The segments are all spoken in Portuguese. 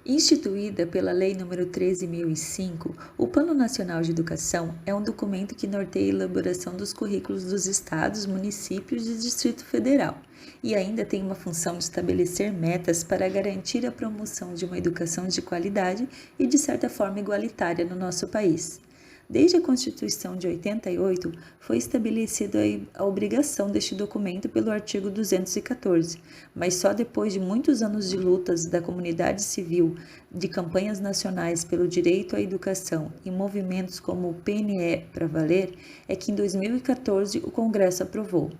Instituída pela Lei nº 13.005, o Plano Nacional de Educação é um documento que norteia a elaboração dos currículos dos estados, municípios e Distrito Federal, e ainda tem uma função de estabelecer metas para garantir a promoção de uma educação de qualidade e, de certa forma, igualitária no nosso país. Desde a Constituição de 88, foi estabelecida a obrigação deste documento pelo artigo 214, mas só depois de muitos anos de lutas da comunidade civil, de campanhas nacionais pelo direito à educação e movimentos como o PNE para Valer, é que em 2014 o Congresso aprovou.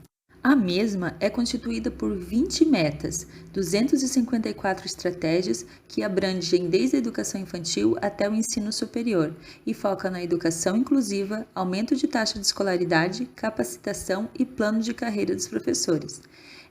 A mesma é constituída por 20 metas, 254 estratégias que abrangem desde a educação infantil até o ensino superior e foca na educação inclusiva, aumento de taxa de escolaridade, capacitação e plano de carreira dos professores.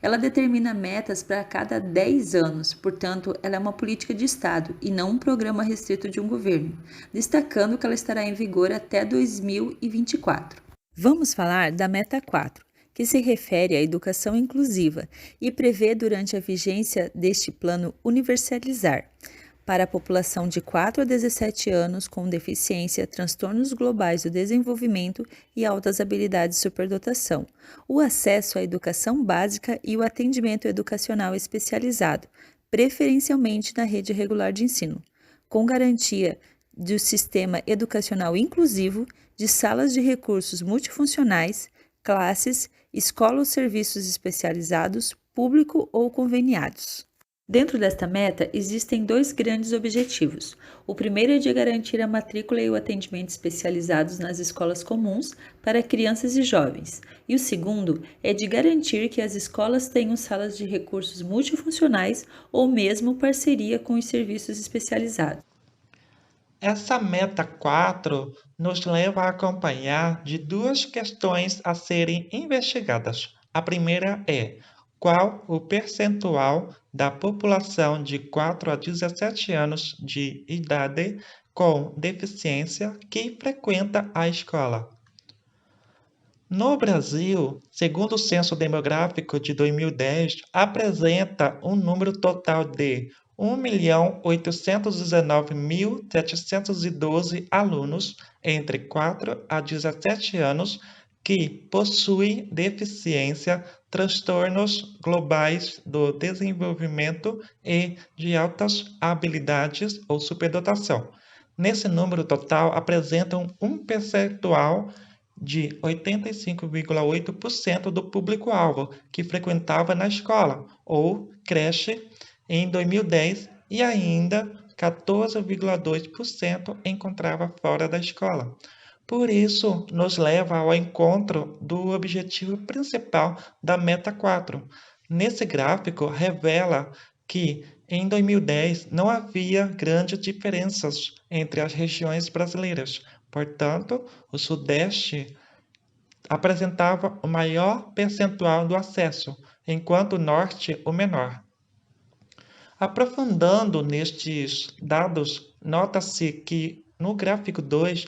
Ela determina metas para cada 10 anos, portanto, ela é uma política de Estado e não um programa restrito de um governo, destacando que ela estará em vigor até 2024. Vamos falar da Meta 4, que se refere à educação inclusiva e prevê, durante a vigência deste plano, universalizar para a população de 4 a 17 anos com deficiência, transtornos globais do desenvolvimento e altas habilidades de superdotação, o acesso à educação básica e o atendimento educacional especializado, preferencialmente na rede regular de ensino, com garantia do sistema educacional inclusivo, de salas de recursos multifuncionais, classes, escola ou serviços especializados, público ou conveniados. Dentro desta meta, existem dois grandes objetivos. O primeiro é de garantir a matrícula e o atendimento especializados nas escolas comuns para crianças e jovens, e o segundo é de garantir que as escolas tenham salas de recursos multifuncionais ou mesmo parceria com os serviços especializados. Essa meta 4 nos leva a acompanhar de duas questões a serem investigadas. A primeira é: qual o percentual da população de 4 a 17 anos de idade com deficiência que frequenta a escola? No Brasil, segundo o Censo Demográfico de 2010, apresenta um número total de 1.819.712 alunos entre 4 a 17 anos que possuem deficiência, transtornos globais do desenvolvimento e de altas habilidades ou superdotação. Nesse número total, apresentam um percentual de 85,8% do público-alvo que frequentava na escola ou creche em 2010 e ainda 14,2% encontrava fora da escola. Por isso, nos leva ao encontro do objetivo principal da Meta 4. Nesse gráfico, revela que em 2010 não havia grandes diferenças entre as regiões brasileiras. Portanto, o Sudeste apresentava o maior percentual do acesso, enquanto o Norte o menor. Aprofundando nestes dados, nota-se que no gráfico 2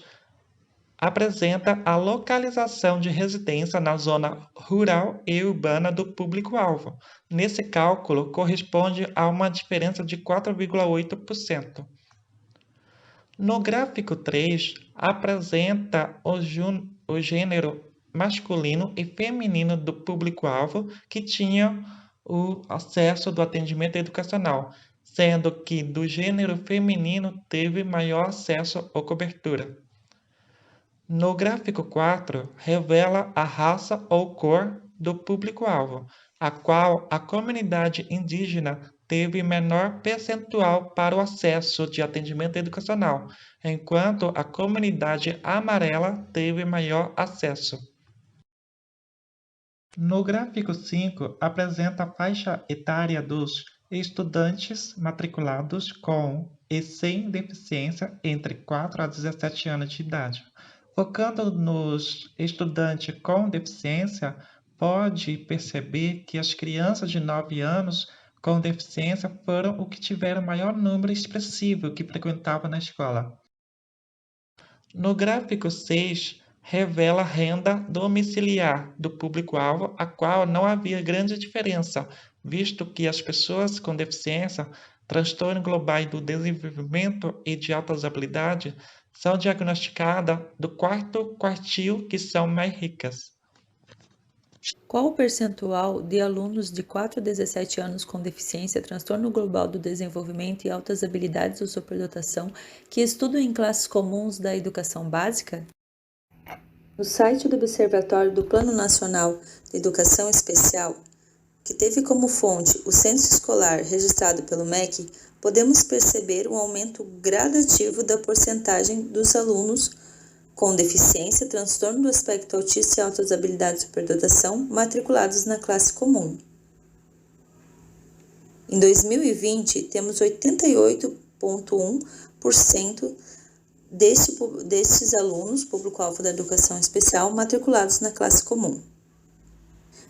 apresenta a localização de residência na zona rural e urbana do público-alvo. Nesse cálculo, corresponde a uma diferença de 4,8%. No gráfico 3, apresenta o gênero masculino e feminino do público-alvo que tinha o acesso do atendimento educacional, sendo que do gênero feminino teve maior acesso à cobertura. No gráfico 4, revela a raça ou cor do público-alvo, a qual a comunidade indígena teve menor percentual para o acesso de atendimento educacional, enquanto a comunidade amarela teve maior acesso. No gráfico 5, apresenta a faixa etária dos estudantes matriculados com e sem deficiência entre 4 a 17 anos de idade. Focando nos estudantes com deficiência, pode perceber que as crianças de 9 anos com deficiência foram o que tiveram maior número expressivo que frequentava na escola. No gráfico 6, revela a renda domiciliar do público-alvo, a qual não havia grande diferença, visto que as pessoas com deficiência transtorno global do desenvolvimento e de altas habilidades são diagnosticadas do quarto quartil que são mais ricas. Qual o percentual de alunos de 4 a 17 anos com deficiência, transtorno global do desenvolvimento e altas habilidades ou superdotação que estudam em classes comuns da educação básica? No site do Observatório do Plano Nacional de Educação Especial, que teve como fonte o censo escolar registrado pelo MEC, podemos perceber um aumento gradativo da porcentagem dos alunos com deficiência, transtorno do espectro autista e altas habilidades de superdotação matriculados na classe comum. Em 2020, temos 88,1% destes alunos, público-alvo da educação especial, matriculados na classe comum.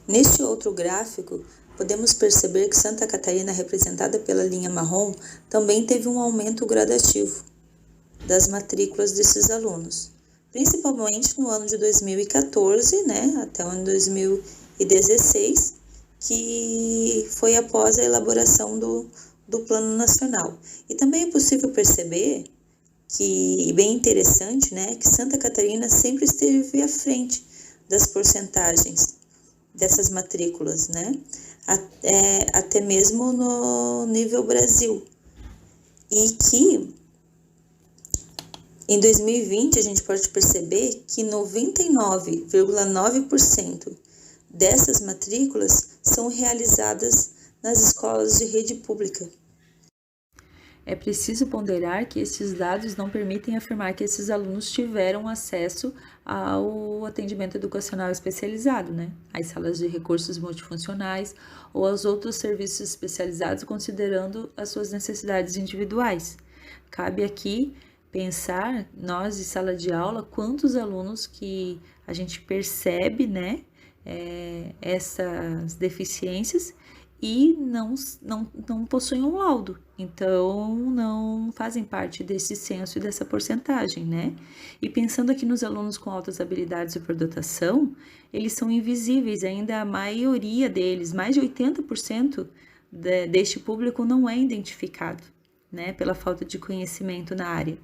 Neste outro gráfico, podemos perceber que Santa Catarina, representada pela linha marrom, também teve um aumento gradativo das matrículas desses alunos, principalmente no ano de 2014, até o ano de 2016, que foi após a elaboração do Plano Nacional. E também é possível perceber que, bem interessante, que Santa Catarina sempre esteve à frente das porcentagens dessas matrículas, até mesmo no nível Brasil. E que em 2020 a gente pode perceber que 99,9% dessas matrículas são realizadas nas escolas de rede pública. É preciso ponderar que esses dados não permitem afirmar que esses alunos tiveram acesso ao atendimento educacional especializado, às salas de recursos multifuncionais ou aos outros serviços especializados, considerando as suas necessidades individuais. Cabe aqui pensar, nós de sala de aula, quantos alunos que a gente percebe, essas deficiências e não possuem um laudo, então não fazem parte desse censo e dessa porcentagem, E pensando aqui nos alunos com altas habilidades de superdotação, eles são invisíveis, ainda a maioria deles, mais de 80% deste público não é identificado, pela falta de conhecimento na área.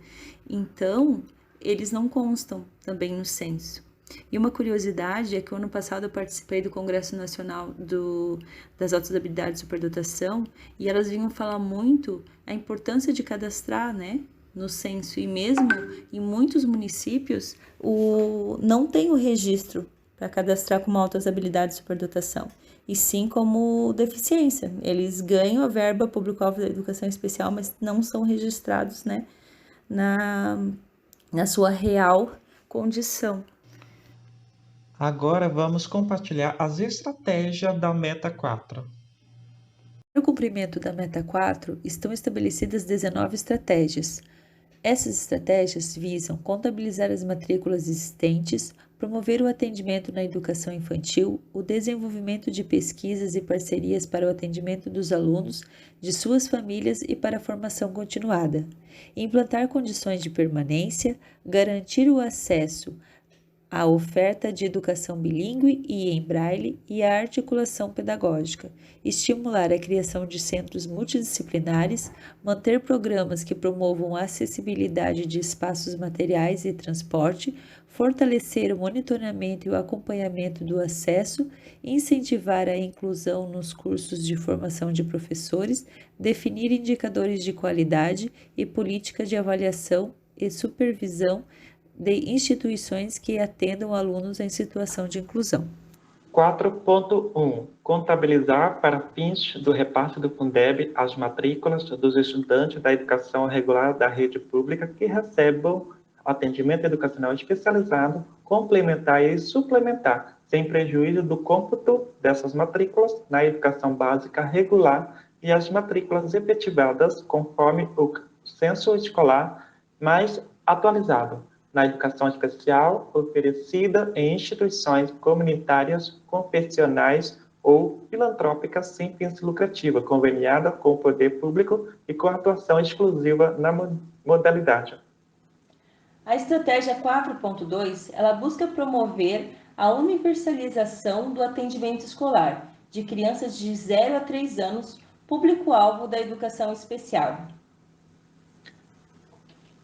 Então, eles não constam também no censo. E uma curiosidade é que o ano passado eu participei do Congresso Nacional das Altas Habilidades de Superdotação e elas vinham falar muito a importância de cadastrar, no censo. E mesmo em muitos municípios não tem o registro para cadastrar como altas habilidades de superdotação, e sim como deficiência. Eles ganham a verba público-alvo da educação especial, mas não são registrados, na sua real condição. Agora vamos compartilhar as estratégias da Meta 4. Para o cumprimento da Meta 4, estão estabelecidas 19 estratégias. Essas estratégias visam contabilizar as matrículas existentes, promover o atendimento na educação infantil, o desenvolvimento de pesquisas e parcerias para o atendimento dos alunos, de suas famílias e para a formação continuada, implantar condições de permanência, garantir o acesso à oferta de educação bilíngue e em braille e a articulação pedagógica, estimular a criação de centros multidisciplinares, manter programas que promovam a acessibilidade de espaços materiais e transporte, fortalecer o monitoramento e o acompanhamento do acesso, incentivar a inclusão nos cursos de formação de professores, definir indicadores de qualidade e políticas de avaliação e supervisão de instituições que atendam alunos em situação de inclusão. 4.1. Contabilizar para fins do repasse do Fundeb as matrículas dos estudantes da educação regular da rede pública que recebam atendimento educacional especializado, complementar e suplementar, sem prejuízo do cômputo dessas matrículas na educação básica regular e as matrículas efetivadas conforme o censo escolar mais atualizado na educação especial oferecida em instituições comunitárias, confessionais ou filantrópicas sem fins lucrativos, conveniada com o poder público e com atuação exclusiva na modalidade. A estratégia 4.2, ela busca promover a universalização do atendimento escolar de crianças de 0 a 3 anos Público-alvo da educação especial.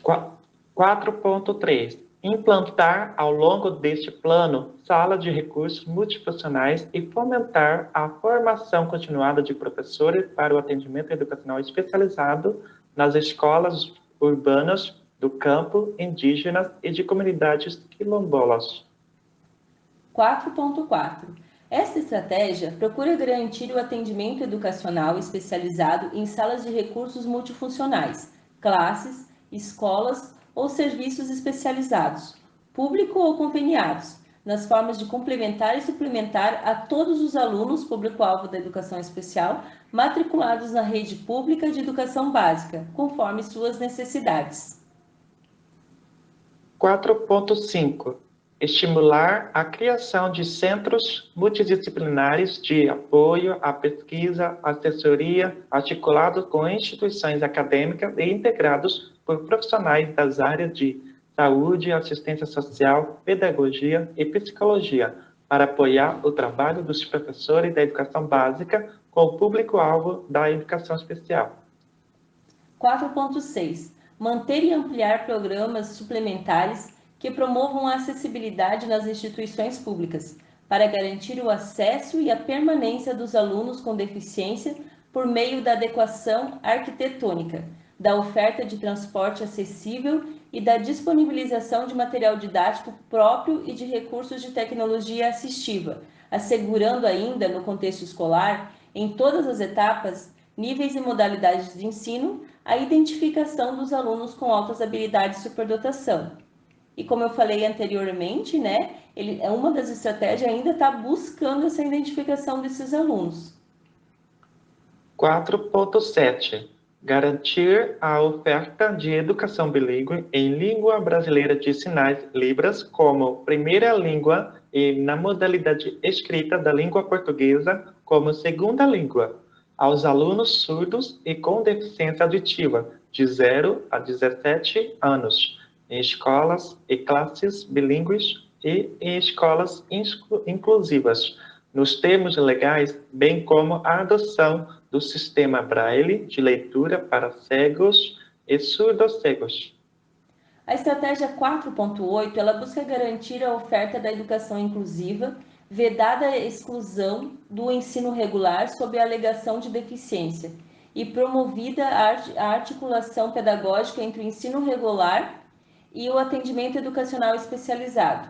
4.3. Implantar ao longo deste plano salas de recursos multifuncionais e fomentar a formação continuada de professores para o atendimento educacional especializado nas escolas urbanas do campo, indígenas e de comunidades quilombolas. 4.4. Esta estratégia procura garantir o atendimento educacional especializado em salas de recursos multifuncionais, classes, escolas ou serviços especializados, público ou conveniados, nas formas de complementar e suplementar a todos os alunos público-alvo da educação especial matriculados na rede pública de educação básica, conforme suas necessidades. 4.5. Estimular a criação de centros multidisciplinares de apoio à pesquisa, assessoria, articulados com instituições acadêmicas e integrados por profissionais das áreas de saúde, assistência social, pedagogia e psicologia, para apoiar o trabalho dos professores da educação básica com o público-alvo da educação especial. 4.6. Manter e ampliar programas suplementares que promovam a acessibilidade nas instituições públicas, para garantir o acesso e a permanência dos alunos com deficiência por meio da adequação arquitetônica, da oferta de transporte acessível e da disponibilização de material didático próprio e de recursos de tecnologia assistiva, assegurando ainda, no contexto escolar, em todas as etapas, níveis e modalidades de ensino, a identificação dos alunos com altas habilidades de superdotação. E como eu falei anteriormente, né, uma das estratégias ainda está buscando essa identificação desses alunos. 4.7. Garantir a oferta de educação bilíngue em língua brasileira de sinais Libras como primeira língua e na modalidade escrita da língua portuguesa como segunda língua aos alunos surdos e com deficiência auditiva de 0 a 17 anos, em escolas e classes bilíngues e em escolas inclusivas, nos termos legais, bem como a adoção do sistema Braille de leitura para cegos e surdos-cegos. A estratégia 4.8, ela busca garantir a oferta da educação inclusiva, vedada a exclusão do ensino regular sob a alegação de deficiência e promovida a articulação pedagógica entre o ensino regular e o atendimento educacional especializado.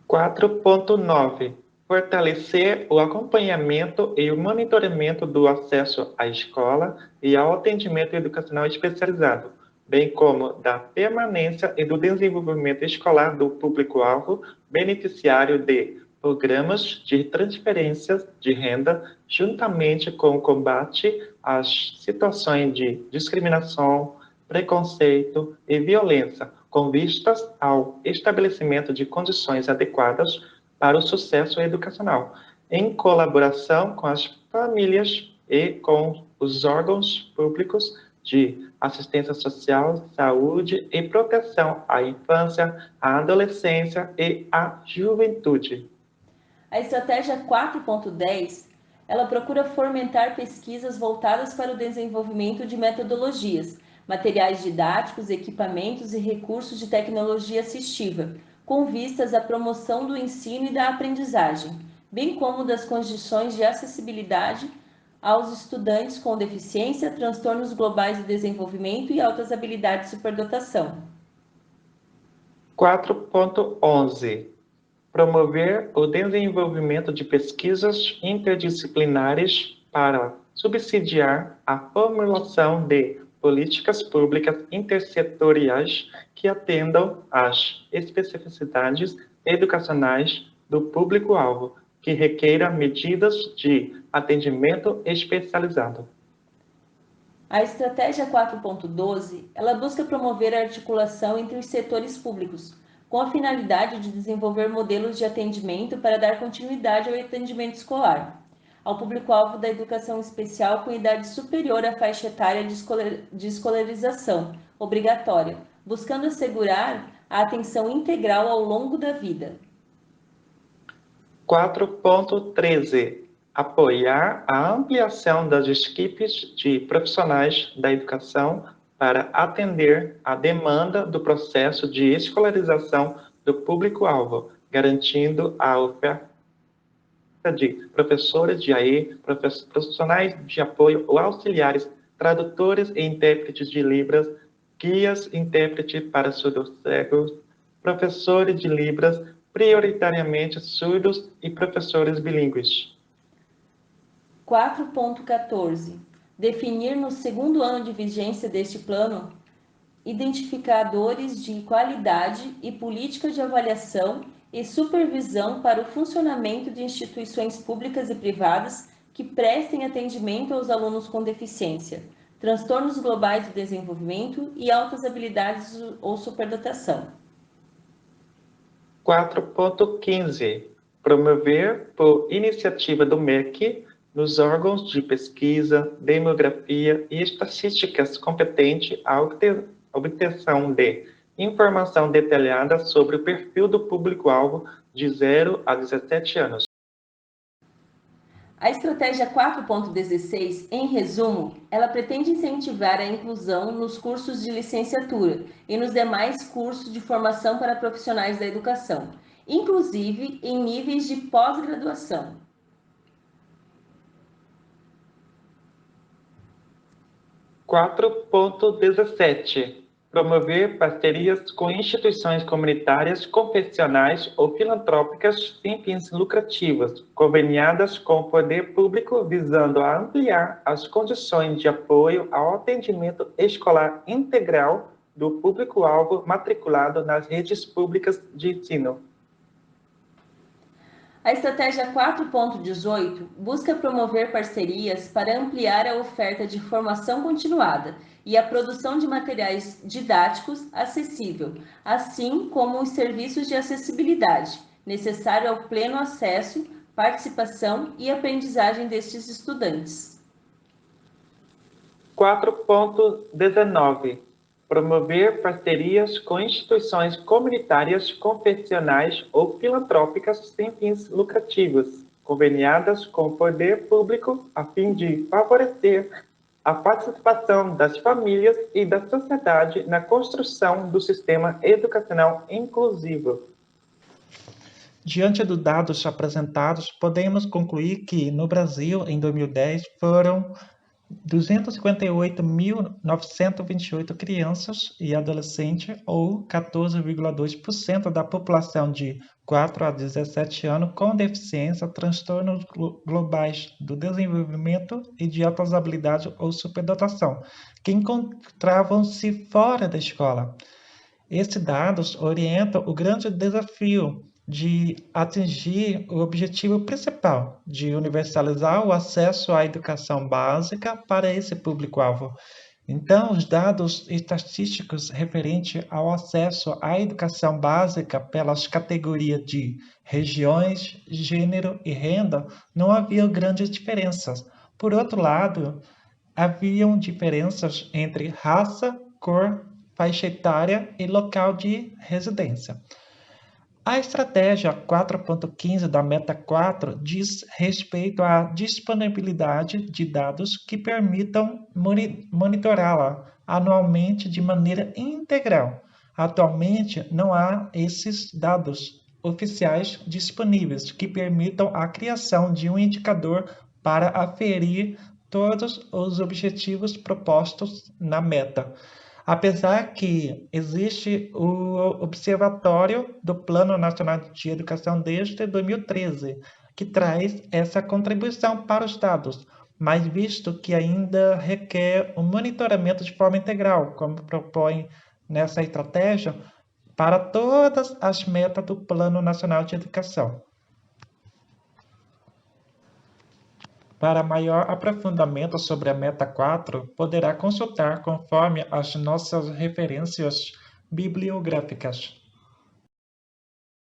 4.9. Fortalecer o acompanhamento e o monitoramento do acesso à escola e ao atendimento educacional especializado, bem como da permanência e do desenvolvimento escolar do público-alvo beneficiário de programas de transferências de renda, juntamente com o combate às situações de discriminação, preconceito e violência, com vistas ao estabelecimento de condições adequadas para o sucesso educacional, em colaboração com as famílias e com os órgãos públicos de assistência social, saúde e proteção à infância, à adolescência e à juventude. A estratégia 4.10, ela procura fomentar pesquisas voltadas para o desenvolvimento de metodologias, materiais didáticos, equipamentos e recursos de tecnologia assistiva, com vistas à promoção do ensino e da aprendizagem, bem como das condições de acessibilidade aos estudantes com deficiência, transtornos globais de desenvolvimento e altas habilidades de superdotação. 4.11. Promover o desenvolvimento de pesquisas interdisciplinares para subsidiar a formulação de políticas públicas intersetoriais que atendam às especificidades educacionais do público-alvo, que requeira medidas de atendimento especializado. A estratégia 4.12, ela busca promover a articulação entre os setores públicos, com a finalidade de desenvolver modelos de atendimento para dar continuidade ao atendimento escolar, ao público-alvo da educação especial com idade superior à faixa etária de escolarização obrigatória, buscando assegurar a atenção integral ao longo da vida. 4.13. apoiar a ampliação das equipes de profissionais da educação para atender à demanda do processo de escolarização do público-alvo, garantindo a oferta de professores de AE, profissionais de apoio ou auxiliares, tradutores e intérpretes de Libras, guias intérprete para surdos cegos, professores de Libras, prioritariamente surdos e professores bilíngues. 4.14. Definir no segundo ano de vigência deste plano identificadores de qualidade e política de avaliação e supervisão para o funcionamento de instituições públicas e privadas que prestem atendimento aos alunos com deficiência, transtornos globais do desenvolvimento e altas habilidades ou superdotação. 4.15. Promover, por iniciativa do MEC, nos órgãos de pesquisa, demografia e estatísticas competente a obtenção de informação detalhada sobre o perfil do público-alvo de 0 a 17 anos. A estratégia 4.16, em resumo, ela pretende incentivar a inclusão nos cursos de licenciatura e nos demais cursos de formação para profissionais da educação, inclusive em níveis de pós-graduação. 4.17. Promover parcerias com instituições comunitárias, confessionais ou filantrópicas sem fins lucrativos, conveniadas com o poder público, visando a ampliar as condições de apoio ao atendimento escolar integral do público-alvo matriculado nas redes públicas de ensino. A estratégia 4.18 busca promover parcerias para ampliar a oferta de formação continuada e a produção de materiais didáticos acessível, assim como os serviços de acessibilidade, necessário ao pleno acesso, participação e aprendizagem destes estudantes. 4.19. Promover parcerias com instituições comunitárias, confessionais ou filantrópicas sem fins lucrativos, conveniadas com o poder público a fim de favorecer a participação das famílias e da sociedade na construção do sistema educacional inclusivo. Diante dos dados apresentados, podemos concluir que, no Brasil, em 2010, foram 258.928 crianças e adolescentes, ou 14,2% da população de 4 a 17 anos com deficiência, transtornos globais do desenvolvimento e de altas habilidades ou superdotação, que encontravam-se fora da escola. Esses dados orientam o grande desafio de atingir o objetivo principal, de universalizar o acesso à educação básica para esse público-alvo. Então, os dados estatísticos referentes ao acesso à educação básica pelas categorias de regiões, gênero e renda não haviam grandes diferenças. Por outro lado, haviam diferenças entre raça, cor, faixa etária e local de residência. A estratégia 4.15 da Meta 4 diz respeito à disponibilidade de dados que permitam monitorá-la anualmente de maneira integral. Atualmente, não há esses dados oficiais disponíveis que permitam a criação de um indicador para aferir todos os objetivos propostos na meta. Apesar que existe o Observatório do Plano Nacional de Educação desde 2013, que traz essa contribuição para os dados, mas visto que ainda requer um monitoramento de forma integral, como propõe nessa estratégia, para todas as metas do Plano Nacional de Educação. Para maior aprofundamento sobre a Meta 4, poderá consultar conforme as nossas referências bibliográficas.